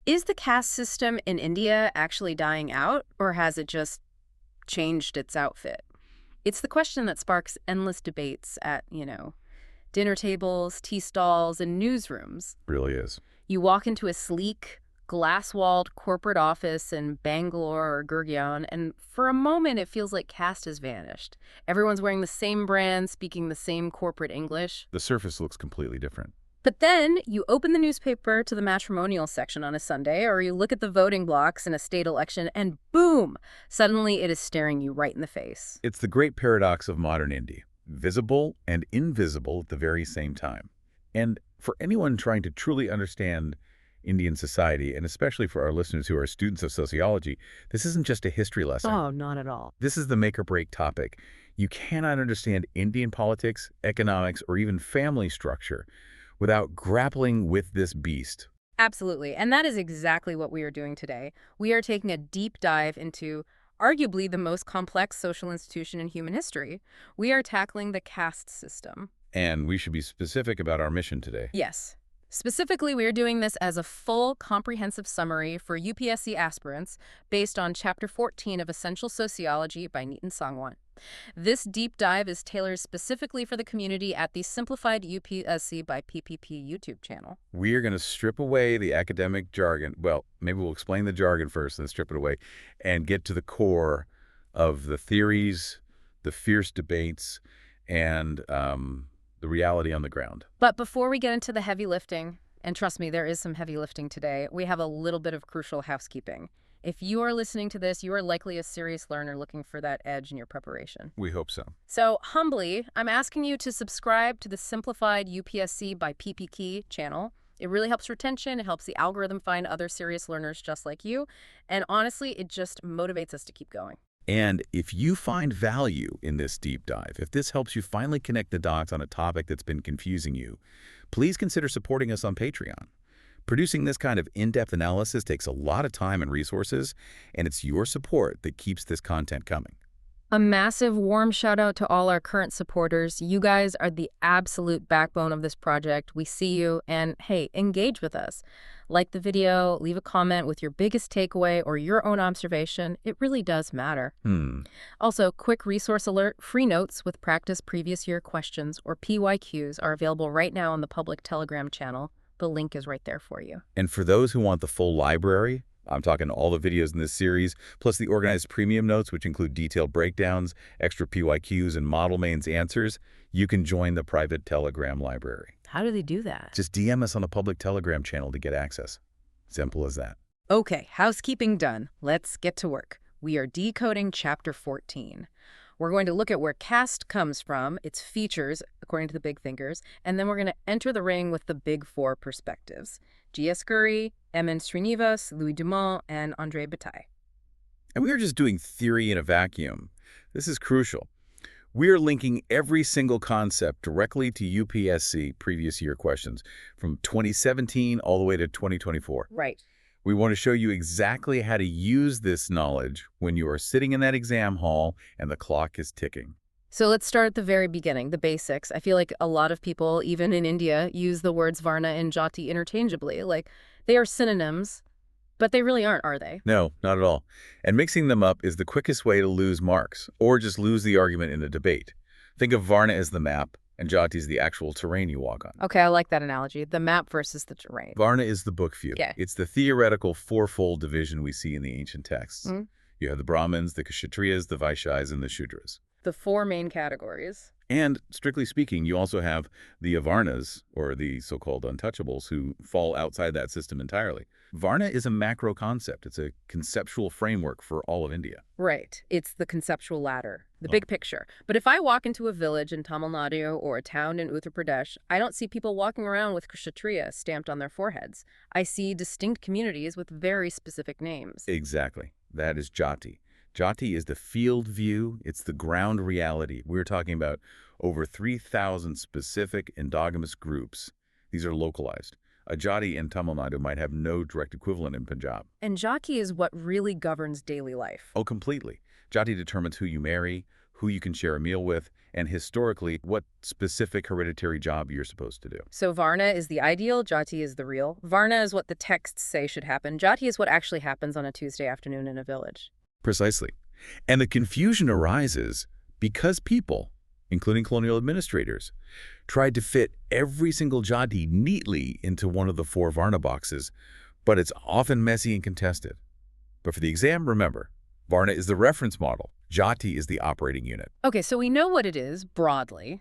Is the caste system in India actually dying out, or has it just changed its outfit? It's the question that sparks endless debates at, dinner tables, tea stalls, and newsrooms. Really is. You walk into a sleek, glass-walled corporate office in Bangalore or Gurgaon, and for a moment it feels like caste has vanished. Everyone's wearing the same brand, speaking the same corporate English. The surface looks completely different. But then you open the newspaper to the matrimonial section on a Sunday, or you look at the voting blocks in a state election, and boom! Suddenly it is staring you right in the face. It's the great paradox of modern India. Visible and invisible at the very same time. And for anyone trying to truly understand Indian society, and especially for our listeners who are students of sociology, this isn't just a history lesson. Oh, not at all. This is the make-or-break topic. You cannot understand Indian politics, economics, or even family structure without grappling with this beast. Absolutely. And that is exactly what we are doing today. We are taking a deep dive into arguably the most complex social institution in human history. We are tackling the caste system. And we should be specific about our mission today. Yes. Specifically, we are doing this as a full, comprehensive summary for UPSC aspirants based on Chapter 14 of Essential Sociology by Nitin Sangwan. This deep dive is tailored specifically for the community at the Simplified UPSC by PPP YouTube channel. We are going to strip away the academic jargon. Well, maybe we'll explain the jargon first and then strip it away and get to the core of the theories, the fierce debates, and the reality on the ground. But before we get into the heavy lifting, and trust me, there is some heavy lifting today, we have a little bit of crucial housekeeping. If you are listening to this, you are likely a serious learner looking for that edge in your preparation. We hope so. So, humbly, I'm asking you to subscribe to the Simplified UPSC by PPP channel. It really helps retention, it helps the algorithm find other serious learners just like you, and honestly, it just motivates us to keep going. And if you find value in this deep dive, if this helps you finally connect the dots on a topic that's been confusing you, please consider supporting us on Patreon. Producing this kind of in-depth analysis takes a lot of time and resources, and it's your support that keeps this content coming. A massive warm shout out to all our current supporters. You guys are the absolute backbone of this project. We see you, and hey, engage with us. Like the video, leave a comment with your biggest takeaway or your own observation. It really does matter. Also, quick resource alert, free notes with practice previous year questions or PYQs are available right now on the public Telegram channel. The link is right there for you. And for those who want the full library, I'm talking all the videos in this series, plus the organized premium notes, which include detailed breakdowns, extra PYQs, and model mains answers, you can join the private Telegram library. How do they do that? Just DM us on the public Telegram channel to get access. Simple as that. Okay, housekeeping done. Let's get to work. We are decoding Chapter 14. We're going to look at where caste comes from, its features, according to the big thinkers, and then we're going to enter the ring with the big four perspectives. G.S. Ghurye, M.N. Srinivas, Louis Dumont, and André Beteille. And we are just doing theory in a vacuum. This is crucial. We are linking every single concept directly to UPSC previous year questions from 2017 all the way to 2024. Right. We want to show you exactly how to use this knowledge when you are sitting in that exam hall and the clock is ticking. So let's start at the very beginning, the basics. I feel like a lot of people, even in India, use the words Varna and Jati interchangeably. Like, they are synonyms, but they really aren't, are they? No, not at all. And mixing them up is the quickest way to lose marks, or just lose the argument in a debate. Think of Varna as the map, and Jati is the actual terrain you walk on. Okay, I like that analogy. The map versus the terrain. Varna is the book view. Yeah. It's the theoretical fourfold division we see in the ancient texts. You have the Brahmins, the Kshatriyas, the Vaishyas, and the Shudras. The four main categories. And, strictly speaking, you also have the Avarnas, or the so-called untouchables, who fall outside that system entirely. Varna is a macro concept. It's a conceptual framework for all of India. Right. It's the conceptual ladder, the big picture. But if I walk into a village in Tamil Nadu or a town in Uttar Pradesh, I don't see people walking around with Kshatriya stamped on their foreheads. I see distinct communities with very specific names. Exactly. That is Jati. Jati is the field view. It's the ground reality. We're talking about over 3,000 specific endogamous groups. These are localized. A Jati in Tamil Nadu might have no direct equivalent in Punjab. And Jati is what really governs daily life. Oh, completely. Jati determines who you marry, who you can share a meal with, and historically, what specific hereditary job you're supposed to do. So Varna is the ideal, Jati is the real. Varna is what the texts say should happen. Jati is what actually happens on a Tuesday afternoon in a village. Precisely. And the confusion arises because people, including colonial administrators, tried to fit every single Jati neatly into one of the 4 Varna boxes, but it's often messy and contested. But for the exam, remember, Varna is the reference model. Jati is the operating unit. Okay, so we know what it is, broadly.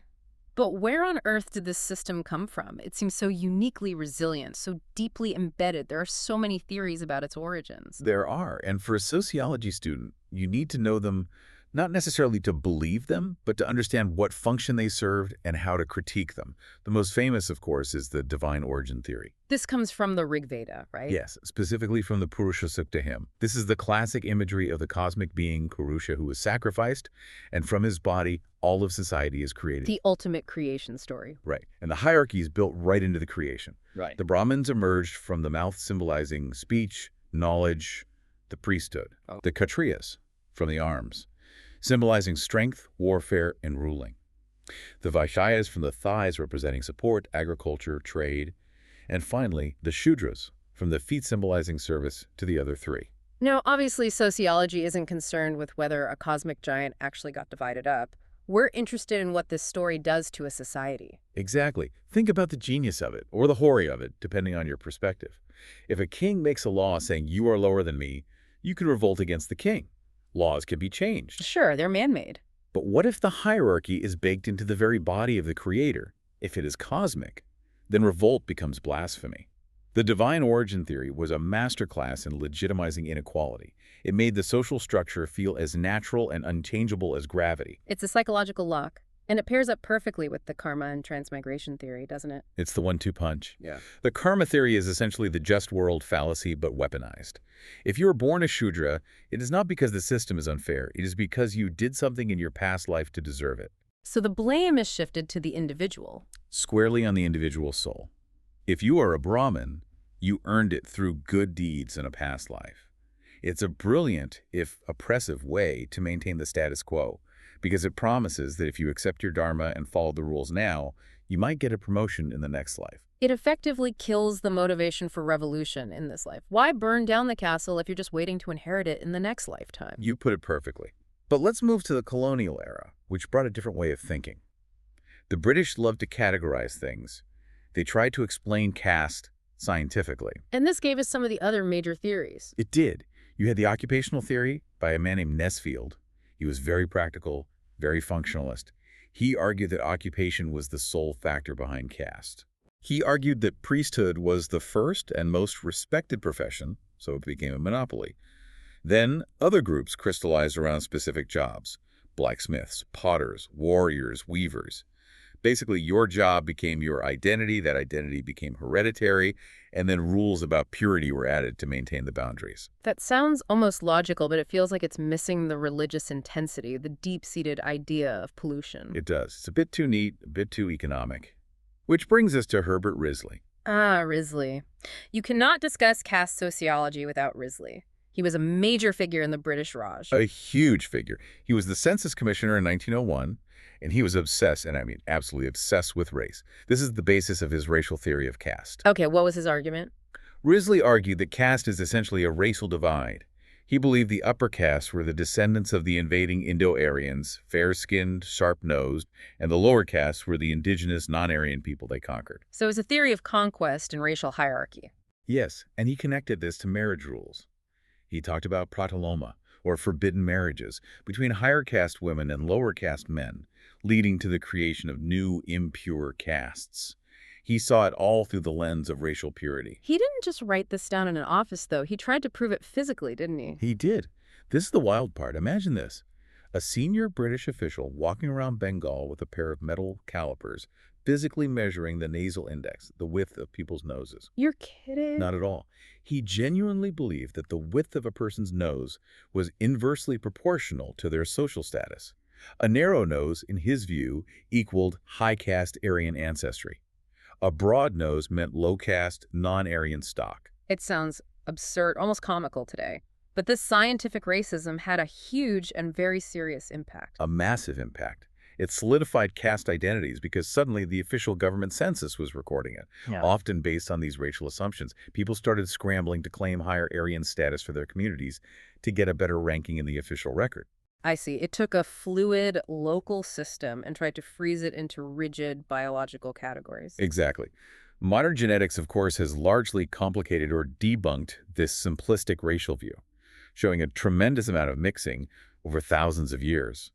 But where on earth did this system come from? It seems so uniquely resilient, so deeply embedded. There are so many theories about its origins. There are, and for a sociology student, you need to know them not necessarily to believe them, but to understand what function they served and how to critique them. The most famous, of course, is the divine origin theory. This comes from the Rig Veda, right? Yes, specifically from the Purusha Sukta hymn. This is the classic imagery of the cosmic being Purusha who was sacrificed, and from his body, all of society is created. The ultimate creation story. Right, and the hierarchy is built right into the creation. Right. The Brahmins emerged from the mouth symbolizing speech, knowledge, the priesthood. Oh. The Kshatriyas from the arms, symbolizing strength, warfare, and ruling. The Vaishyas from the thighs representing support, agriculture, trade. And finally, the Shudras from the feet symbolizing service to the other 3. Now, obviously, sociology isn't concerned with whether a cosmic giant actually got divided up. We're interested in what this story does to a society. Exactly. Think about the genius of it, or the hoary of it, depending on your perspective. If a king makes a law saying you are lower than me, you can revolt against the king. Laws can be changed. Sure, they're man-made. But what if the hierarchy is baked into the very body of the creator? If it is cosmic, then revolt becomes blasphemy. The divine origin theory was a masterclass in legitimizing inequality. It made the social structure feel as natural and unchangeable as gravity. It's a psychological lock, and it pairs up perfectly with the karma and transmigration theory, doesn't it? It's the 1-2 punch. Yeah. The karma theory is essentially the just world fallacy, but weaponized. If you were born a Shudra, it is not because the system is unfair. It is because you did something in your past life to deserve it. So the blame is shifted to the individual. Squarely on the individual soul. If you are a Brahmin, you earned it through good deeds in a past life. It's a brilliant, if oppressive, way to maintain the status quo, because it promises that if you accept your dharma and follow the rules now, you might get a promotion in the next life. It effectively kills the motivation for revolution in this life. Why burn down the castle if you're just waiting to inherit it in the next lifetime? You put it perfectly. But let's move to the colonial era, which brought a different way of thinking. The British loved to categorize things. They tried to explain caste scientifically. And this gave us some of the other major theories. It did. You had the occupational theory by a man named Nesfield. He was very practical, very functionalist. He argued that occupation was the sole factor behind caste. He argued that priesthood was the first and most respected profession, so it became a monopoly. Then other groups crystallized around specific jobs: blacksmiths, potters, warriors, weavers. Basically, your job became your identity, that identity became hereditary, and then rules about purity were added to maintain the boundaries. That sounds almost logical, but it feels like it's missing the religious intensity, the deep-seated idea of pollution. It does. It's a bit too neat, a bit too economic. Which brings us to Herbert Risley. Ah, Risley. You cannot discuss caste sociology without Risley. He was a major figure in the British Raj. A huge figure. He was the census commissioner in 1901, and he was obsessed, and I mean absolutely obsessed with race. This is the basis of his racial theory of caste. Okay, what was his argument? Risley argued that caste is essentially a racial divide. He believed the upper castes were the descendants of the invading Indo-Aryans, fair-skinned, sharp-nosed, and the lower castes were the indigenous, non-Aryan people they conquered. So it was a theory of conquest and racial hierarchy. Yes, and he connected this to marriage rules. He talked about pratiloma, or forbidden marriages, between higher caste women and lower caste men, leading to the creation of new, impure castes. He saw it all through the lens of racial purity. He didn't just write this down in an office, though. He tried to prove it physically, didn't he? He did. This is the wild part. Imagine this. A senior British official walking around Bengal with a pair of metal calipers, physically measuring the nasal index, the width of people's noses. You're kidding? Not at all. He genuinely believed that the width of a person's nose was inversely proportional to their social status. A narrow nose, in his view, equaled high caste Aryan ancestry. A broad nose meant low caste, non-Aryan stock. It sounds absurd, almost comical today. But this scientific racism had a huge and very serious impact. A massive impact. It solidified caste identities because suddenly the official government census was recording it, Yeah. often based on these racial assumptions. People started scrambling to claim higher Aryan status for their communities to get a better ranking in the official record. I see. It took a fluid local system and tried to freeze it into rigid biological categories. Exactly. Modern genetics, of course, has largely complicated or debunked this simplistic racial view, showing a tremendous amount of mixing over thousands of years.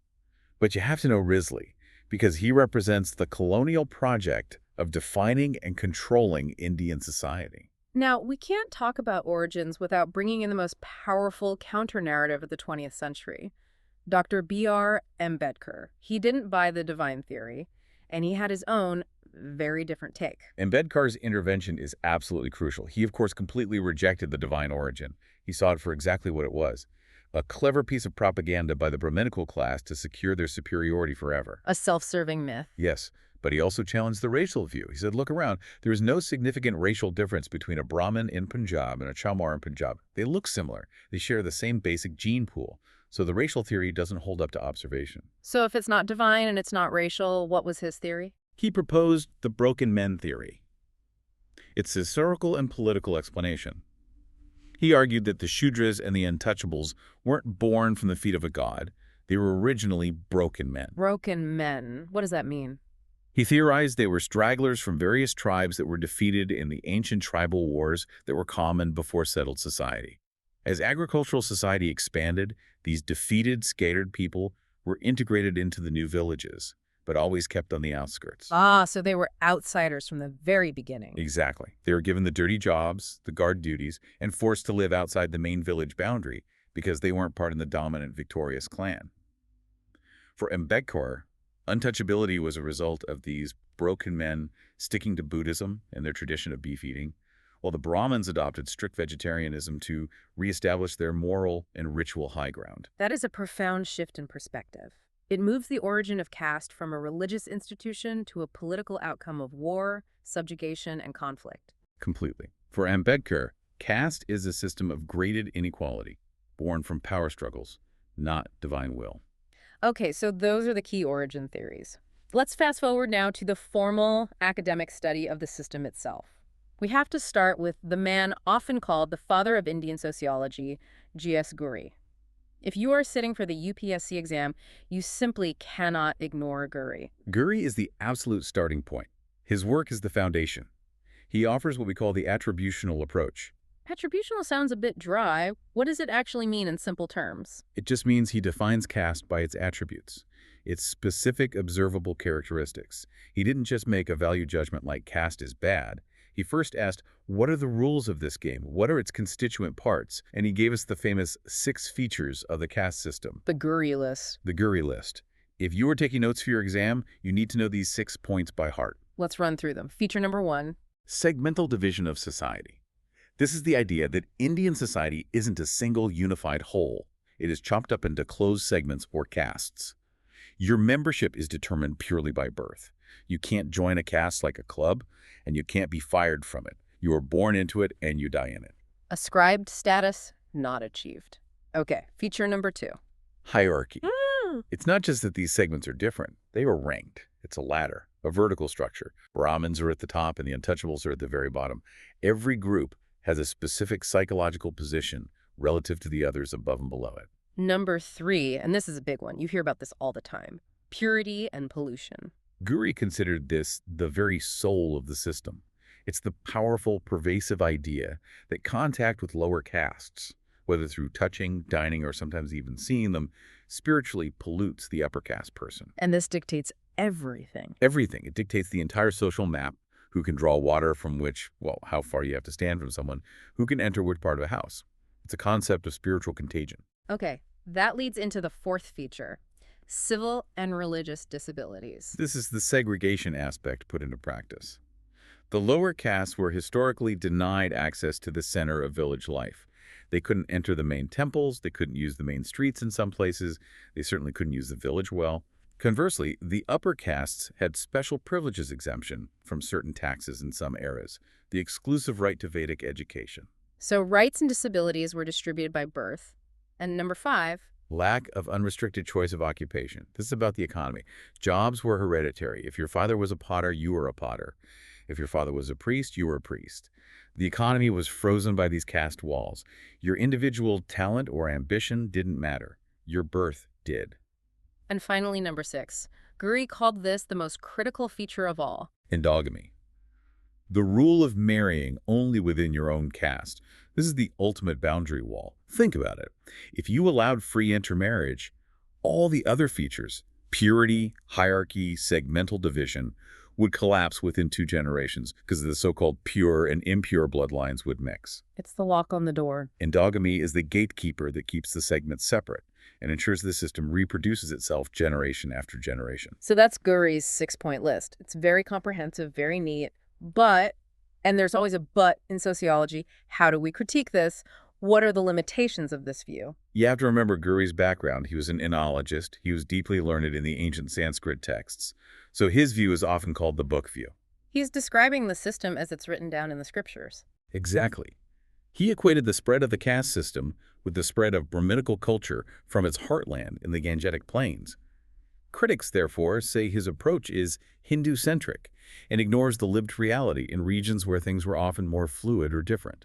But you have to know Risley, because he represents the colonial project of defining and controlling Indian society. Now, we can't talk about origins without bringing in the most powerful counter-narrative of the 20th century. Dr. B.R. Ambedkar. He didn't buy the divine theory, and he had his own very different take. Ambedkar's intervention is absolutely crucial. He, of course, completely rejected the divine origin. He saw it for exactly what it was, a clever piece of propaganda by the Brahminical class to secure their superiority forever. A self-serving myth. Yes, but he also challenged the racial view. He said, look around, there is no significant racial difference between a Brahmin in Punjab and a Chamar in Punjab. They look similar. They share the same basic gene pool. So the racial theory doesn't hold up to observation. So if it's not divine and it's not racial, what was his theory? He proposed the broken men theory. It's a historical and political explanation. He argued that the Shudras and the Untouchables weren't born from the feet of a god. They were originally broken men. Broken men. What does that mean? He theorized they were stragglers from various tribes that were defeated in the ancient tribal wars that were common before settled society. As agricultural society expanded, these defeated, scattered people were integrated into the new villages, but always kept on the outskirts. Ah, so they were outsiders from the very beginning. Exactly. They were given the dirty jobs, the guard duties, and forced to live outside the main village boundary because they weren't part of the dominant victorious clan. For Ambedkar, untouchability was a result of these broken men sticking to Buddhism and their tradition of beef eating, while the Brahmins adopted strict vegetarianism to reestablish their moral and ritual high ground. That is a profound shift in perspective. It moves the origin of caste from a religious institution to a political outcome of war, subjugation, and conflict. Completely. For Ambedkar, caste is a system of graded inequality, born from power struggles, not divine will. Okay, so those are the key origin theories. Let's fast forward now to the formal academic study of the system itself. We have to start with the man often called the father of Indian sociology, G.S. Ghurye. If you are sitting for the UPSC exam, you simply cannot ignore Ghurye. Ghurye is the absolute starting point. His work is the foundation. He offers what we call the attributional approach. Attributional sounds a bit dry. What does it actually mean in simple terms? It just means he defines caste by its attributes, its specific observable characteristics. He didn't just make a value judgment like caste is bad. He first asked, what are the rules of this game? What are its constituent parts? And he gave us the famous 6 features of the caste system. The Ghurye list. The Ghurye list. If you are taking notes for your exam, you need to know these 6 points by heart. Let's run through them. Feature number 1. Segmental division of society. This is the idea that Indian society isn't a single unified whole. It is chopped up into closed segments or castes. Your membership is determined purely by birth. You can't join a caste like a club, and you can't be fired from it. You are born into it and you die in it. Ascribed status not achieved. Okay, feature number 2. Hierarchy. It's not just that these segments are different. They are ranked. It's a ladder, a vertical structure. Brahmins are at the top and the Untouchables are at the very bottom. Every group has a specific psychological position relative to the others above and below it. Number 3, and this is a big one. You hear about this all the time. Purity and pollution. Ghurye considered this the very soul of the system. It's the powerful, pervasive idea that contact with lower castes, whether through touching, dining, or sometimes even seeing them, spiritually pollutes the upper caste person. And this dictates everything. Everything. It dictates the entire social map, who can draw water from which, well, how far you have to stand from someone, who can enter which part of a house. It's a concept of spiritual contagion. Okay, that leads into the 4th feature. Civil and religious disabilities. This is the segregation aspect put into practice. The lower castes were historically denied access to the center of village life. They couldn't enter the main temples, they couldn't use the main streets in some places, they certainly couldn't use the village well. Conversely, the upper castes had special privileges exemption from certain taxes in some eras, the exclusive right to Vedic education. So rights and disabilities were distributed by birth. And number 5, Lack of unrestricted choice of occupation. This is about the economy. Jobs were hereditary. If your father was a potter, you were a potter. If your father was a priest, you were a priest. The economy was frozen by these caste walls. Your individual talent or ambition didn't matter. Your birth did. and finally number 6. Ghurye called this the most critical feature of all. Endogamy. The rule of marrying only within your own caste. This is the ultimate boundary wall. Think about it. If you allowed free intermarriage, all the other features, purity, hierarchy, segmental division, would collapse within 2 generations because the so-called pure and impure bloodlines would mix. It's the lock on the door. Endogamy is the gatekeeper that keeps the segments separate and ensures the system reproduces itself generation after generation. So that's Ghurye's 6-point list. It's very comprehensive, very neat, but, and there's always a but in sociology, how do we critique this? What are the limitations of this view? You have to remember Ghurye's background. He was an enologist. He was deeply learned in the ancient Sanskrit texts. So his view is often called the book view. He's describing the system as it's written down in the scriptures. Exactly. He equated the spread of the caste system with the spread of Brahminical culture from its heartland in the Gangetic Plains. Critics, therefore, say his approach is Hindu-centric and ignores the lived reality in regions where things were often more fluid or different.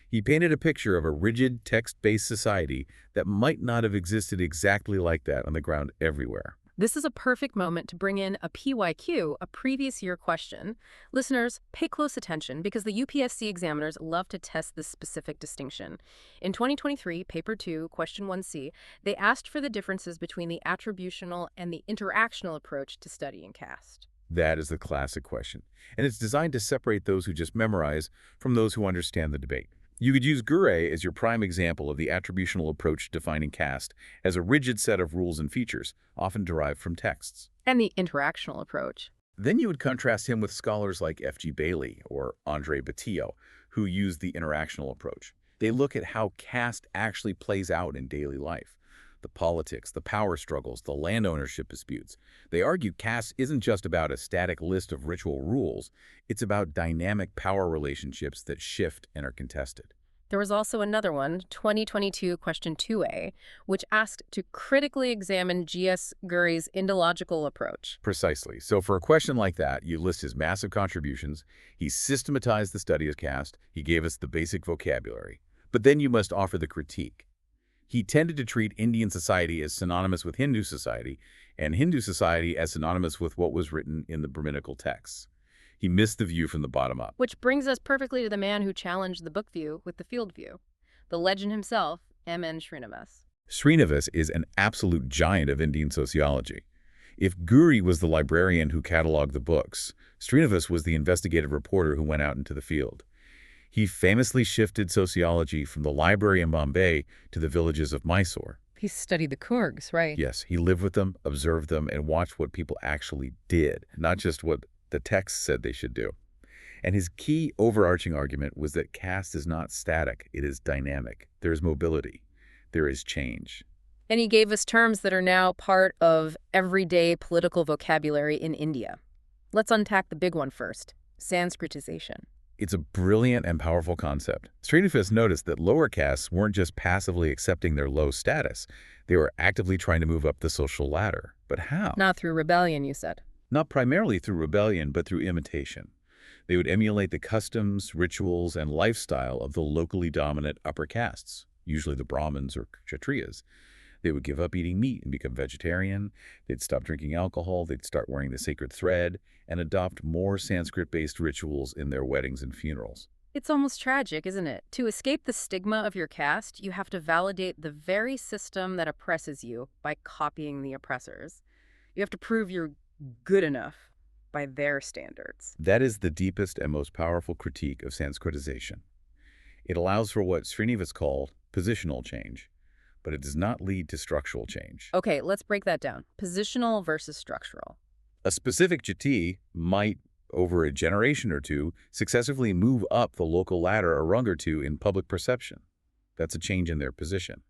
He painted a picture of a rigid, text-based society that might not have existed exactly like that on the ground everywhere. This is a perfect moment to bring in a PYQ, a previous year question. Listeners, pay close attention because the UPSC examiners love to test this specific distinction. In 2023, Paper 2, Question 1C, they asked for the differences between the attributional and the interactional approach to studying caste. That is the classic question, and it's designed to separate those who just memorize from those who understand the debate. You could use Ghurye as your prime example of the attributional approach to defining caste as a rigid set of rules and features, often derived from texts. And the interactional approach. Then you would contrast him with scholars like F.G. Beteille or André Beteille, who use the interactional approach. They look at how caste actually plays out in daily life. The politics, the power struggles, the land ownership disputes. They argue caste isn't just about a static list of ritual rules, it's about dynamic power relationships that shift and are contested. There was also another one, 2022 Question 2A, which asked to critically examine G.S. Ghurye's Indological approach. Precisely. So for a question like that, you list his massive contributions, he systematized the study of caste, he gave us the basic vocabulary. But then you must offer the critique. He tended to treat Indian society as synonymous with Hindu society, and Hindu society as synonymous with what was written in the Brahminical texts. He missed the view from the bottom up. Which brings us perfectly to the man who challenged the book view with the field view, the legend himself, M.N. Srinivas. Srinivas is an absolute giant of Indian sociology. If Ghurye was the librarian who cataloged the books, Srinivas was the investigative reporter who went out into the field. He famously shifted sociology from the library in Bombay to the villages of Mysore. He studied the Kurgs, right? Yes, he lived with them, observed them, and watched what people actually did, not just what the text said they should do. And his key overarching argument was that caste is not static, it is dynamic. There is mobility. There is change. And he gave us terms that are now part of everyday political vocabulary in India. Let's unpack the big one first, Sanskritization. It's a brilliant and powerful concept. Srinivas noticed that lower castes weren't just passively accepting their low status. They were actively trying to move up the social ladder. But how? Not through rebellion, you said. Not primarily through rebellion, but through imitation. They would emulate the customs, rituals, and lifestyle of the locally dominant upper castes, usually the Brahmins or Kshatriyas. They would give up eating meat and become vegetarian. They'd stop drinking alcohol. They'd start wearing the sacred thread and adopt more Sanskrit-based rituals in their weddings and funerals. It's almost tragic, isn't it? To escape the stigma of your caste, you have to validate the very system that oppresses you by copying the oppressors. You have to prove you're good enough by their standards. That is the deepest and most powerful critique of Sanskritization. It allows for what Srinivas called positional change, but it does not lead to structural change. Okay, let's break that down. Positional versus structural. A specific Jati might, over a generation or two, successively move up the local ladder a rung or two in public perception. That's a change in their position.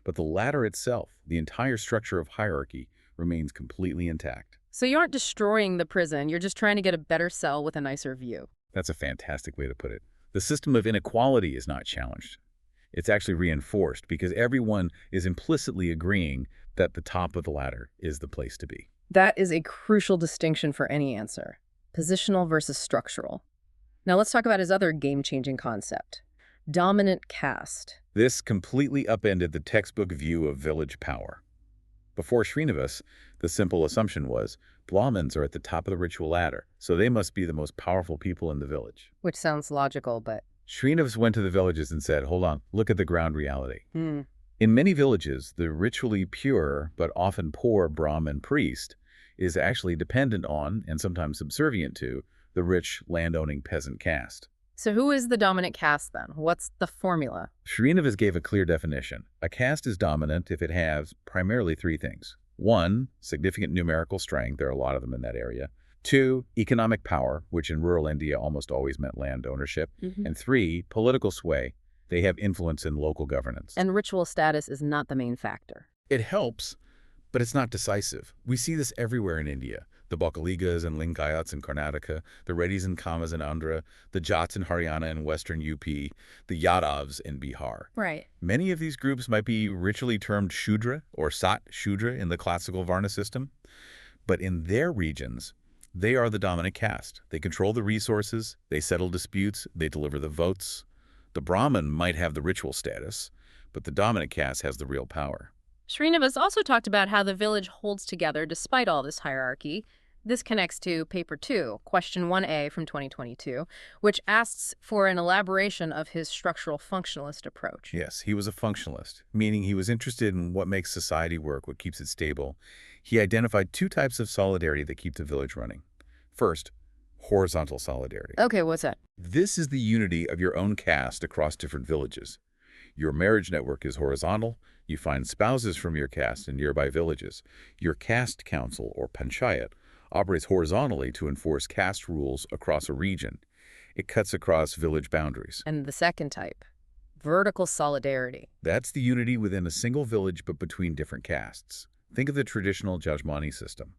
But the ladder itself, the entire structure of hierarchy, remains completely intact. So you aren't destroying the prison, you're just trying to get a better cell with a nicer view. That's a fantastic way to put it. The system of inequality is not challenged. It's actually reinforced because everyone is implicitly agreeing that the top of the ladder is the place to be. That is a crucial distinction for any answer. Positional versus structural. Now let's talk about his other game-changing concept, dominant caste. This completely upended the textbook view of village power. Before Srinivas, the simple assumption was Brahmins are at the top of the ritual ladder, so they must be the most powerful people in the village. Which sounds logical, but... Srinivas went to the villages and said, hold on, look at the ground reality. In many villages, the ritually pure but often poor Brahmin priest is actually dependent on, and sometimes subservient to, the rich landowning peasant caste. So who is the dominant caste then? What's the formula? Srinivas gave a clear definition. A caste is dominant if it has primarily three things. 1, significant numerical strength, there are a lot of them in that area. 2, economic power, which in rural India almost always meant land ownership. And 3, political sway. They have influence in local governance. And ritual status is not the main factor. It helps, but it's not decisive. We see this everywhere in India. The Bokaligas and Lingayats in Karnataka, the Reddys and Kamas in Andhra, the Jats in Haryana and western UP, the Yadavs in Bihar. Right. Many of these groups might be ritually termed Shudra or Sat Shudra in the classical Varna system, but in their regions, they are the dominant caste. They control the resources, they settle disputes, they deliver the votes. The Brahmin might have the ritual status, but the dominant caste has the real power. Srinivas also talked about how the village holds together despite all this hierarchy. This connects to Paper 2, Question 1A from 2022, which asks for an elaboration of his structural functionalist approach. Yes, he was a functionalist, meaning he was interested in what makes society work, what keeps it stable. He identified 2 types of solidarity that keep the village running. First, horizontal solidarity. Okay, what's that? This is the unity of your own caste across different villages. Your marriage network is horizontal. You find spouses from your caste in nearby villages. Your caste council, or panchayat, operates horizontally to enforce caste rules across a region. It cuts across village boundaries. And the second type, vertical solidarity. That's the unity within a single village but between different castes. Think of the traditional Jajmani system.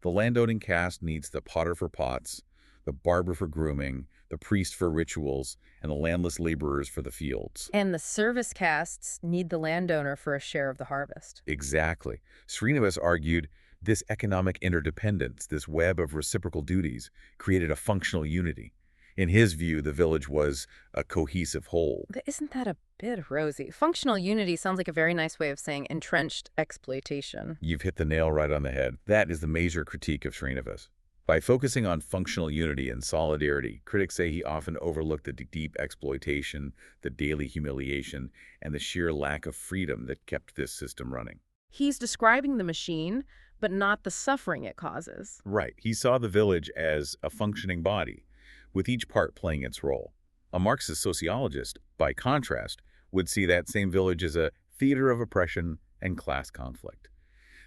The landowning caste needs the potter for pots, the barber for grooming, the priest for rituals, and the landless laborers for the fields. And the service castes need the landowner for a share of the harvest. Exactly. Srinivas argued this economic interdependence, this web of reciprocal duties, created a functional unity. In his view, the village was a cohesive whole. But isn't that a bit rosy? Functional unity sounds like a very nice way of saying entrenched exploitation. You've hit the nail right on the head. That is the major critique of Srinivas. By focusing on functional unity and solidarity, critics say he often overlooked the deep exploitation, the daily humiliation, and the sheer lack of freedom that kept this system running. He's describing the machine, but not the suffering it causes. Right. He saw the village as a functioning body, with each part playing its role. A Marxist sociologist, by contrast, would see that same village as a theater of oppression and class conflict.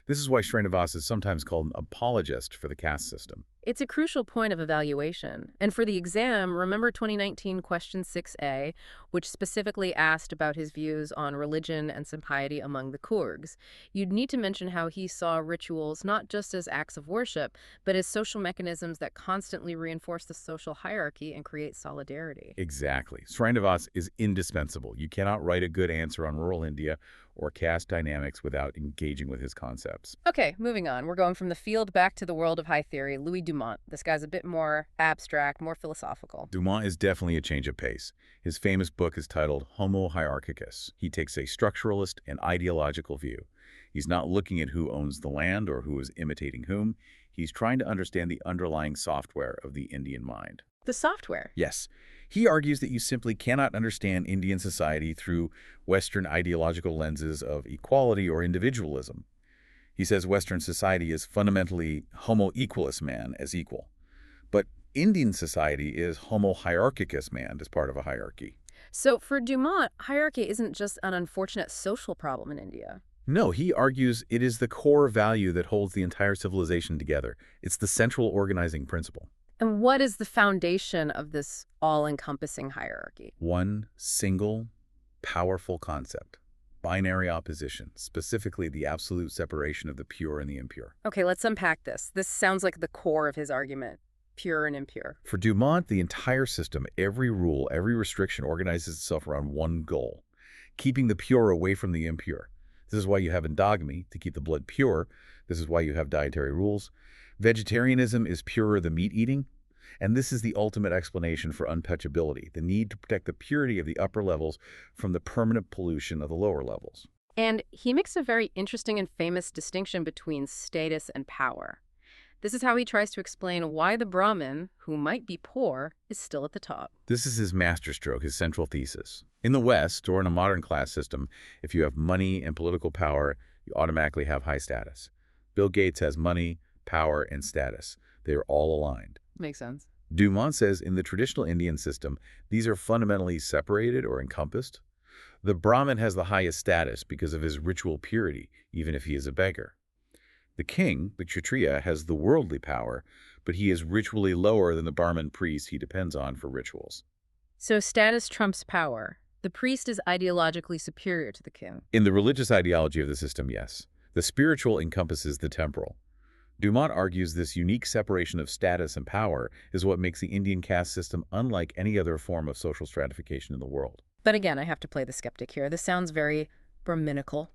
This is why Srinivas is sometimes called an apologist for the caste system. It's a crucial point of evaluation. And for the exam, remember 2019 question 6A, which specifically asked about his views on religion and satiety among the Kurgs. You'd need to mention how he saw rituals not just as acts of worship, but as social mechanisms that constantly reinforce the social hierarchy and create solidarity. Exactly. Srinivas is indispensable. You cannot write a good answer on rural India or caste dynamics without engaging with his concepts. Okay, moving on. We're going from the field back to the world of high theory. Dumont. This guy's a bit more abstract, more philosophical. Dumont is definitely a change of pace. His famous book is titled Homo Hierarchicus. He takes a structuralist and ideological view. He's not looking at who owns the land or who is imitating whom. He's trying to understand the underlying software of the Indian mind. The software? Yes. He argues that you simply cannot understand Indian society through Western ideological lenses of equality or individualism. He says Western society is fundamentally homo equalus, man as equal. But Indian society is homo hierarchicus, man as part of a hierarchy. So for Dumont, hierarchy isn't just an unfortunate social problem in India. No, he argues it is the core value that holds the entire civilization together. It's the central organizing principle. And what is the foundation of this all-encompassing hierarchy? One single, powerful concept. Binary opposition, specifically the absolute separation of the pure and the impure. Okay, let's unpack this. This sounds like the core of his argument. pure and impure. For Dumont, the entire system, every rule, every restriction organizes itself around one goal, keeping the pure away from the impure. This is why you have endogamy, to keep the blood pure. This is why you have dietary rules. Vegetarianism is purer than meat eating. And this is the ultimate explanation for untouchability, the need to protect the purity of the upper levels from the permanent pollution of the lower levels. And he makes a very interesting and famous distinction between status and power. This is how he tries to explain why the Brahmin, who might be poor, is still at the top. This is his masterstroke, his central thesis. In the West, or in a modern class system, if you have money and political power, you automatically have high status. Bill Gates has money, power, and status. They are all aligned. Makes sense. Dumont says in the traditional Indian system, these are fundamentally separated or encompassed. The Brahmin has the highest status because of his ritual purity, even if he is a beggar. The king, the Kshatriya, has the worldly power, but he is ritually lower than the Brahmin priest he depends on for rituals. So status trumps power. The priest is ideologically superior to the king. In the religious ideology of the system, yes. The spiritual encompasses the temporal. Dumont argues this unique separation of status and power is what makes the Indian caste system unlike any other form of social stratification in the world. But again, I have to play the skeptic here. This sounds very Brahminical.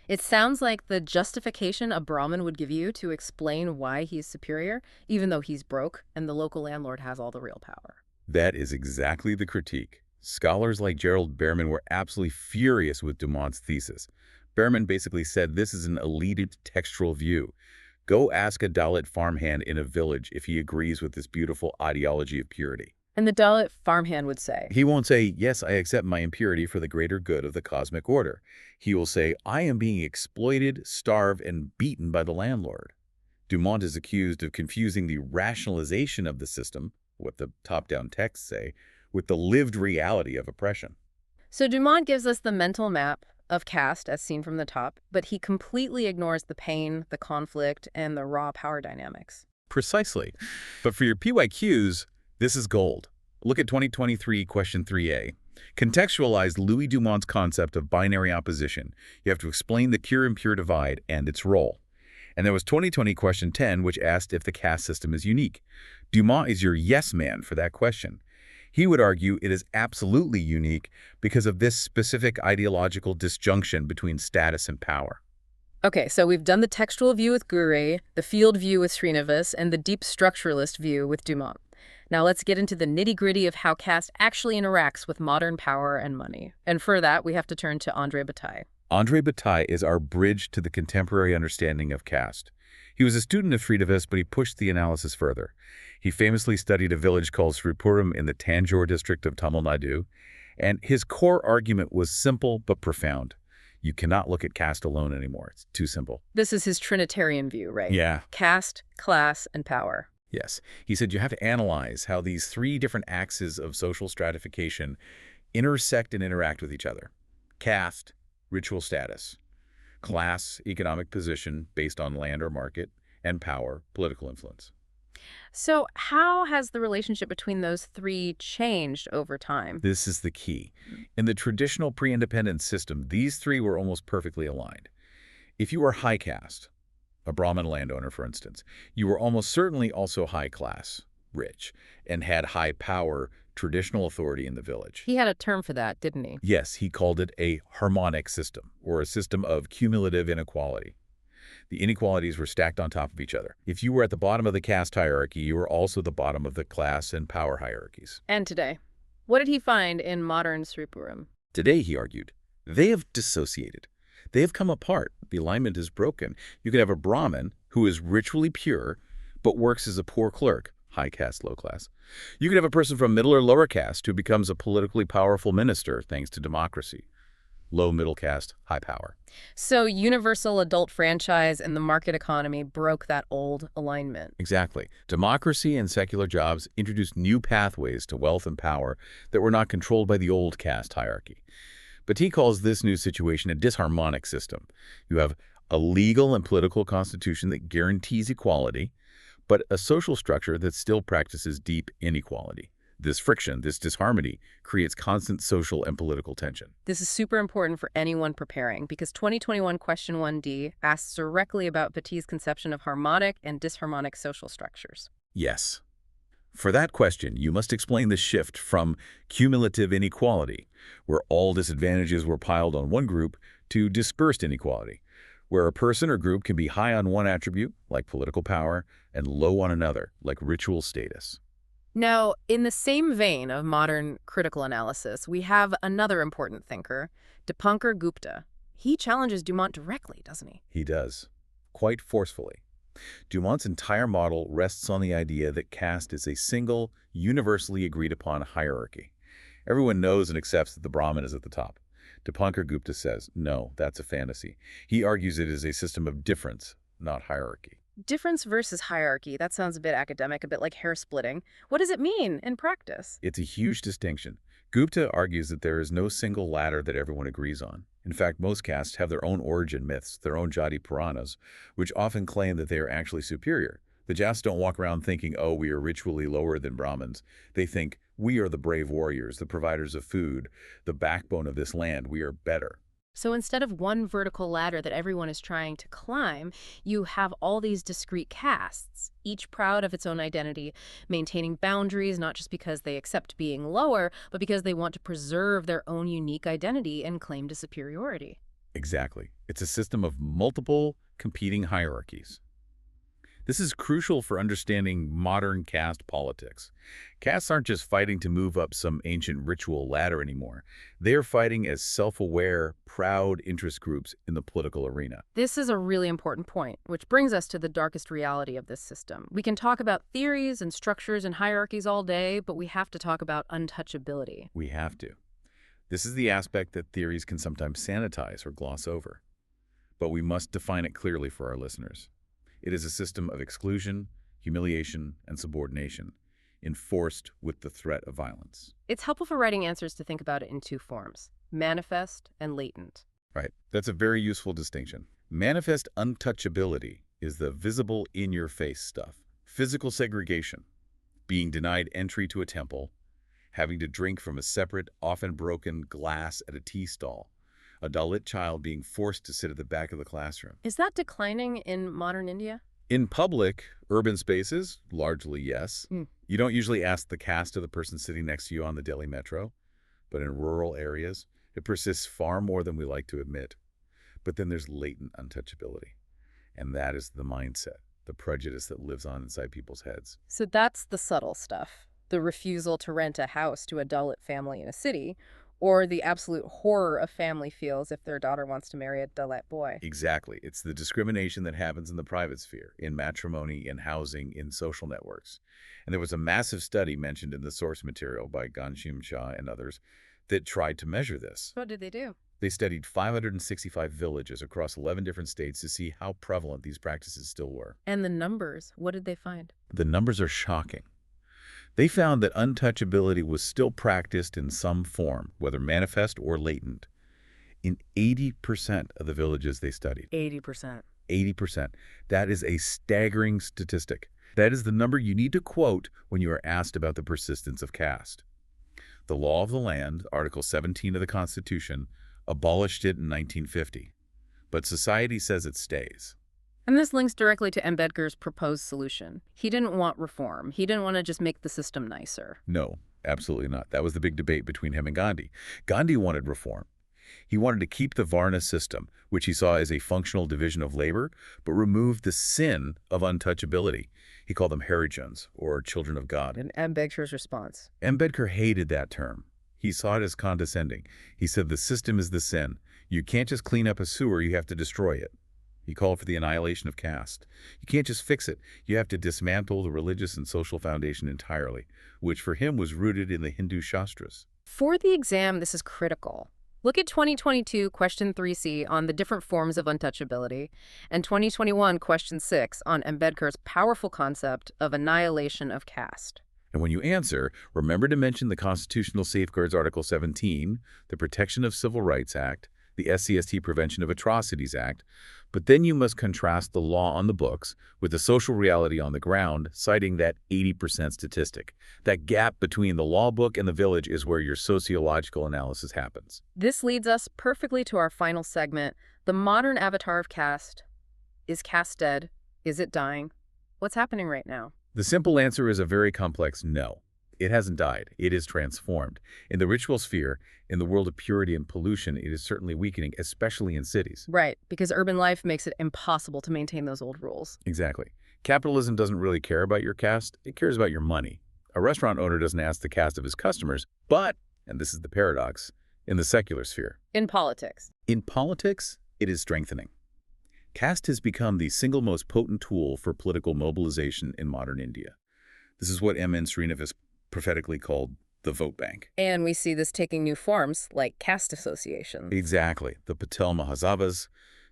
It sounds like the justification a Brahmin would give you to explain why he's superior, even though he's broke and the local landlord has all the real power. That is exactly the critique. Scholars like Gerald Behrman were absolutely furious with Dumont's thesis. Behrman basically said this is an elitist textual view. Go ask a Dalit farmhand in a village if he agrees with this beautiful ideology of purity. And the Dalit farmhand would say, He won't say, yes, I accept my impurity for the greater good of the cosmic order. He will say, I am being exploited, starved, and beaten by the landlord. Dumont is accused of confusing the rationalization of the system, what the top-down texts say, with the lived reality of oppression. So Dumont gives us the mental map of caste as seen from the top, but he completely ignores the pain, the conflict, and the raw power dynamics. Precisely. But for your PYQs, this is gold. Look at 2023 question 3A. Contextualize Louis Dumont's concept of binary opposition. You have to explain the pure-impure divide and its role. And there was 2020 question 10, which asked if the caste system is unique. Dumont is your yes man for that question. He would argue it is absolutely unique because of this specific ideological disjunction between status and power. Okay, so we've done the textual view with Ghurye, the field view with Srinivas, and the deep structuralist view with Dumont. Now let's get into the nitty-gritty of how caste actually interacts with modern power and money. And for that, we have to turn to André Beteille. André Beteille is our bridge to the contemporary understanding of caste. He was a student of Srinivas, but he pushed the analysis further. He famously studied a village called Sripuram in the Tanjore district of Tamil Nadu, and his core argument was simple but profound. You cannot look at caste alone anymore. It's too simple. This is his Trinitarian view, right? Yeah. Caste, class, and power. Yes. He said you have to analyze how these three different axes of social stratification intersect and interact with each other. Caste, ritual status. Class, economic position based on land or market. And power, political influence. So how has the relationship between those three changed over time? This is the key. In the traditional pre-independence system, these three were almost perfectly aligned. If you were high caste, a Brahmin landowner, for instance, you were almost certainly also high class, rich, and had high power, traditional authority in the village. He had a term for that, didn't he? Yes, he called it a harmonic system, or a system of cumulative inequality. The inequalities were stacked on top of each other. If you were at the bottom of the caste hierarchy, you were also the bottom of the class and power hierarchies. And today, what did he find in modern Sripuram? Today, he argued, they have dissociated. They have come apart. The alignment is broken. You could have a Brahmin who is ritually pure, but works as a poor clerk, high caste, low class. You could have a person from middle or lower caste who becomes a politically powerful minister thanks to democracy. Low middle caste, high power. So universal adult franchise and the market economy broke that old alignment. Exactly. Democracy and secular jobs introduced new pathways to wealth and power that were not controlled by the old caste hierarchy. Beteille calls this new situation a disharmonic system. You have a legal and political constitution that guarantees equality, but a social structure that still practices deep inequality. This friction, this disharmony, creates constant social and political tension. This is super important for anyone preparing because 2021 question 1D asks directly about Beteille's conception of harmonic and disharmonic social structures. Yes. For that question, you must explain the shift from cumulative inequality, where all disadvantages were piled on one group, to dispersed inequality, where a person or group can be high on one attribute, like political power, and low on another, like ritual status. Now, in the same vein of modern critical analysis, we have another important thinker, Dipankar Gupta. He challenges Dumont directly, doesn't he? He does, quite forcefully. Dumont's entire model rests on the idea that caste is a single, universally agreed-upon hierarchy. Everyone knows and accepts that the Brahmin is at the top. Dipankar Gupta says, no, that's a fantasy. He argues it is a system of difference, not hierarchy. Difference versus hierarchy, that sounds a bit academic, a bit like hair splitting. What does it mean in practice? It's a huge distinction. Gupta argues that there is no single ladder that everyone agrees on. In fact, most castes have their own origin myths, their own Jati Puranas, which often claim that they are actually superior. The Jasts don't walk around thinking, oh, we are ritually lower than Brahmins. They think, we are the brave warriors, the providers of food, the backbone of this land. We are better. So instead of one vertical ladder that everyone is trying to climb, you have all these discrete castes, each proud of its own identity, maintaining boundaries not just because they accept being lower, but because they want to preserve their own unique identity and claim to superiority. Exactly. It's a system of multiple competing hierarchies. This is crucial for understanding modern caste politics. Castes aren't just fighting to move up some ancient ritual ladder anymore. They are fighting as self-aware, proud interest groups in the political arena. This is a really important point, which brings us to the darkest reality of this system. We can talk about theories and structures and hierarchies all day, but we have to talk about untouchability. We have to. This is the aspect that theories can sometimes sanitize or gloss over. But we must define it clearly for our listeners. It is a system of exclusion, humiliation, and subordination, enforced with the threat of violence. It's helpful for writing answers to think about it in two forms, manifest and latent. Right. That's a very useful distinction. Manifest untouchability is the visible, in-your-face stuff. Physical segregation, being denied entry to a temple, having to drink from a separate, often broken glass at a tea stall, a Dalit child being forced to sit at the back of the classroom. Is that declining in modern India? In public, urban spaces, largely yes. You don't usually ask the caste of the person sitting next to you on the Delhi metro, but in rural areas, it persists far more than we like to admit. But then there's latent untouchability, and that is the mindset, the prejudice that lives on inside people's heads. So that's the subtle stuff, the refusal to rent a house to a Dalit family in a city, or the absolute horror a family feels if their daughter wants to marry a Dalit boy. Exactly. It's the discrimination that happens in the private sphere, in matrimony, in housing, in social networks. And there was a massive study mentioned in the source material by Ghanshyam Shah and others that tried to measure this. What did they do? They studied 565 villages across 11 different states to see how prevalent these practices still were. And the numbers, what did they find? The numbers are shocking. They found that untouchability was still practiced in some form, whether manifest or latent, in 80% of the villages they studied. 80%. 80%. That is a staggering statistic. That is the number you need to quote when you are asked about the persistence of caste. The law of the land, Article 17 of the Constitution, abolished it in 1950. But society says it stays. And this links directly to Ambedkar's proposed solution. He didn't want reform. He didn't want to just make the system nicer. No, absolutely not. That was the big debate between him and Gandhi. Gandhi wanted reform. He wanted to keep the Varna system, which he saw as a functional division of labor, but remove the sin of untouchability. He called them Harijans, or children of God. And Ambedkar's response? Ambedkar hated that term. He saw it as condescending. He said the system is the sin. You can't just clean up a sewer, you have to destroy it. He called for the annihilation of caste. You can't just fix it. You have to dismantle the religious and social foundation entirely, which for him was rooted in the Hindu Shastras. For the exam, this is critical. Look at 2022 question 3C on the different forms of untouchability, and 2021 question 6 on Ambedkar's powerful concept of annihilation of caste. And when you answer, remember to mention the Constitutional Safeguards Article 17, the Protection of Civil Rights Act, the SCST Prevention of Atrocities Act, but then you must contrast the law on the books with the social reality on the ground, citing that 80% statistic. That gap between the law book and the village is where your sociological analysis happens. This leads us perfectly to our final segment, the modern avatar of caste. Is caste dead? Is it dying? What's happening right now? The simple answer is a very complex no. It hasn't died. It is transformed. In the ritual sphere, in the world of purity and pollution, it is certainly weakening, especially in cities. Right, because urban life makes it impossible to maintain those old rules. Exactly. Capitalism doesn't really care about your caste. It cares about your money. A restaurant owner doesn't ask the caste of his customers, but, and this is the paradox, in the secular sphere. In politics. In politics, it is strengthening. Caste has become the single most potent tool for political mobilization in modern India. This is what M.N. Srinivas prophetically called the vote bank. And we see this taking new forms, like caste associations. Exactly. The Beteille Mahasabhas,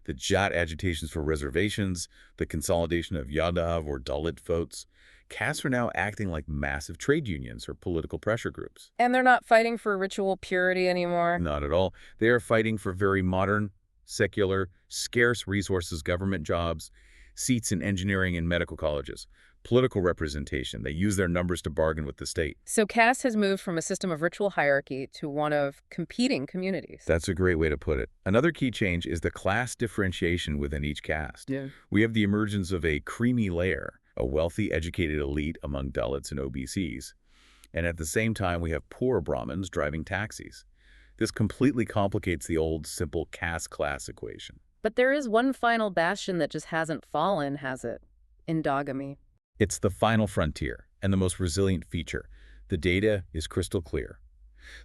the Jat agitations for reservations, the consolidation of Yadav or Dalit votes. Castes are now acting like massive trade unions or political pressure groups. And they're not fighting for ritual purity anymore. Not at all. They are fighting for very modern, secular, scarce resources, government jobs, seats in engineering and medical colleges, political representation. They use their numbers to bargain with the state. So caste has moved from a system of ritual hierarchy to one of competing communities. That's a great way to put it. Another key change is the class differentiation within each caste. Yeah. We have the emergence of a creamy layer, a wealthy, educated elite among Dalits and OBCs. And at the same time, we have poor Brahmins driving taxis. This completely complicates the old, simple caste-class equation. But there is one final bastion that just hasn't fallen, has it? Endogamy. It's the final frontier and the most resilient feature. The data is crystal clear.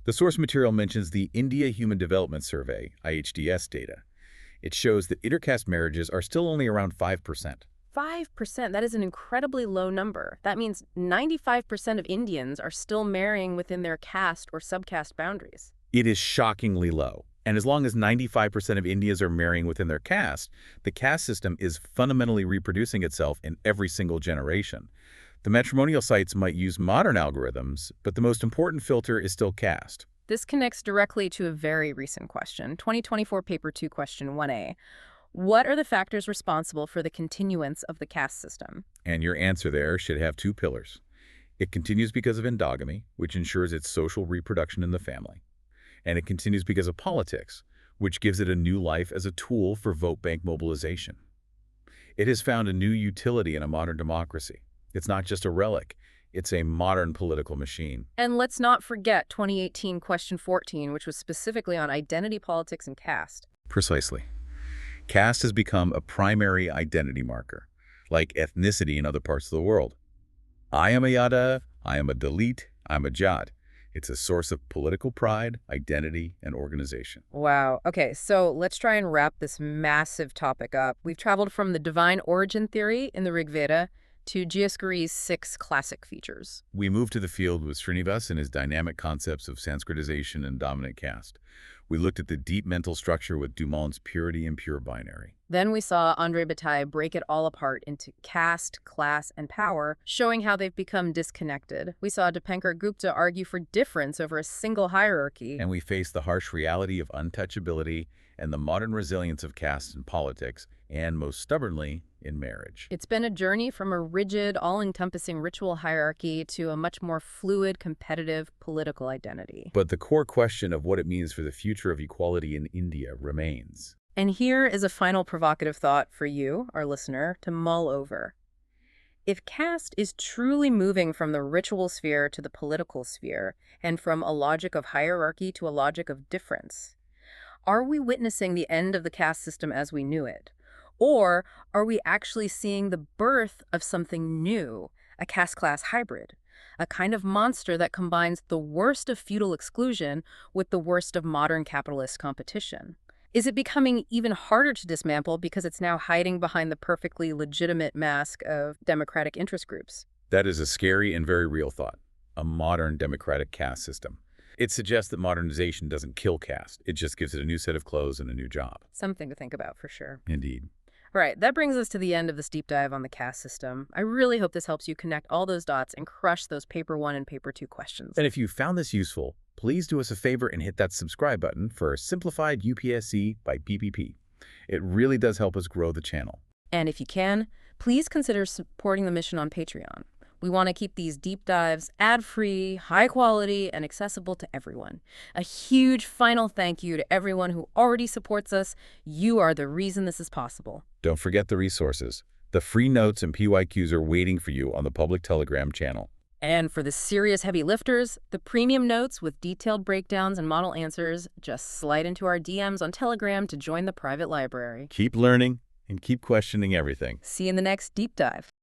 The source material mentions the India Human Development Survey, IHDS data. It shows that intercaste marriages are still only around 5%. 5%, that is an incredibly low number. That means 95% of Indians are still marrying within their caste or subcaste boundaries. It is shockingly low. And as long as 95% of Indians are marrying within their caste, the caste system is fundamentally reproducing itself in every single generation. The matrimonial sites might use modern algorithms, but the most important filter is still caste. This connects directly to a very recent question, 2024 Paper 2, Question 1A. What are the factors responsible for the continuance of the caste system? And your answer there should have two pillars. It continues because of endogamy, which ensures its social reproduction in the family. And it continues because of politics, which gives it a new life as a tool for vote bank mobilization. It has found a new utility in a modern democracy. It's not just a relic, it's a modern political machine. And let's not forget 2018 Question 14, which was specifically on identity politics and caste. Precisely. Caste has become a primary identity marker, like ethnicity in other parts of the world. I am a Yadav, I am a Dalit, I'm a Jat. It's a source of political pride, identity, and organization. Wow. Okay, so let's try and wrap this massive topic up. We've traveled from the divine origin theory in the Rig Veda to Ghury's 6 classic features. We moved to the field with Srinivas and his dynamic concepts of Sanskritization and dominant caste. We looked at the deep mental structure with Dumont's purity and pure binary. Then we saw André Beteille break it all apart into caste, class, and power, showing how they've become disconnected. We saw Dipankar Gupta argue for difference over a single hierarchy. And we faced the harsh reality of untouchability and the modern resilience of caste in politics, and most stubbornly, in marriage. It's been a journey from a rigid, all-encompassing ritual hierarchy to a much more fluid, competitive political identity. But the core question of what it means for the future of equality in India remains. And here is a final provocative thought for you, our listener, to mull over. If caste is truly moving from the ritual sphere to the political sphere, and from a logic of hierarchy to a logic of difference, are we witnessing the end of the caste system as we knew it? Or are we actually seeing the birth of something new, a caste-class hybrid, a kind of monster that combines the worst of feudal exclusion with the worst of modern capitalist competition? Is it becoming even harder to dismantle because it's now hiding behind the perfectly legitimate mask of democratic interest groups? That is a scary and very real thought, a modern democratic caste system. It suggests that modernization doesn't kill caste. It just gives it a new set of clothes and a new job. Something to think about for sure. Indeed. All right, that brings us to the end of this deep dive on the caste system. I really hope this helps you connect all those dots and crush those Paper 1 and Paper 2 questions. And if you found this useful, please do us a favor and hit that subscribe button for Simplified UPSC by PPP. It really does help us grow the channel. And if you can, please consider supporting the mission on Patreon. We want to keep these deep dives ad-free, high quality, and accessible to everyone. A huge final thank you to everyone who already supports us. You are the reason this is possible. Don't forget the resources. The free notes and PYQs are waiting for you on the public Telegram channel. And for the serious heavy lifters, the premium notes with detailed breakdowns and model answers, just slide into our DMs on Telegram to join the private library. Keep learning and keep questioning everything. See you in the next deep dive.